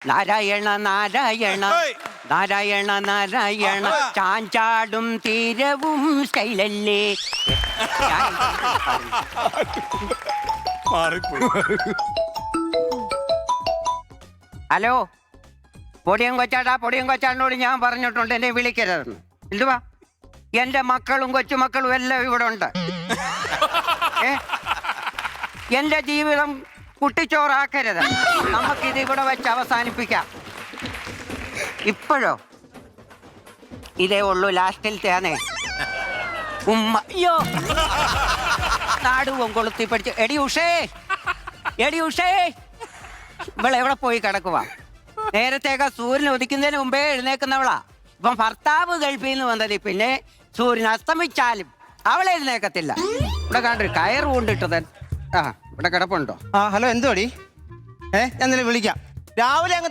നാരായണ നാരായണ നാരായണ നാരായണ ചാഞ്ചാടും തീരവും സ്റ്റൈലല്ലേ. ഹലോ, പൊടിയും കൊച്ചാടിനോട് ഞാൻ പറഞ്ഞിട്ടുണ്ട് എന്നെ വിളിക്കരുതെന്ന്. എന്തുവാ? എന്റെ മക്കളും കൊച്ചുമക്കളും എല്ലാം ഇവിടെ ഉണ്ട്. എന്റെ ജീവിതം കുട്ടിച്ചോറാക്കരുത്. നമുക്കിത് ഇവിടെ വെച്ച് അവസാനിപ്പിക്കാം. ഇപ്പോഴോ? ഇതേ ഉള്ളൂ ലാസ്റ്റിലത്തേനെ. ഉമ്മ അയ്യോ നാടുവും കൊളുത്തി പഠിച്ച്. എടി ഉഷേ ഇവളെവിടെ പോയി കിടക്കുക? നേരത്തേക്ക് സൂര്യൻ ഉദിക്കുന്നതിന് മുമ്പേ എഴുന്നേക്കുന്നവളാ. ഇപ്പം ഭർത്താവ് ഗൾഫിൽ നിന്ന് വന്നത്. പിന്നെ സൂര്യൻ അസ്തമിച്ചാലും അവളെ എഴുന്നേക്കത്തില്ല. ഇവിടെ കണ്ടൊരു കയറ് കൊണ്ടിട്ടത്. ആ ഇവിടെ കിടപ്പുണ്ടോ? ഹലോ, എന്തുവാടി? ഞാൻ നിന്നെ വിളിക്കാം രാവിലെ അങ്ങ്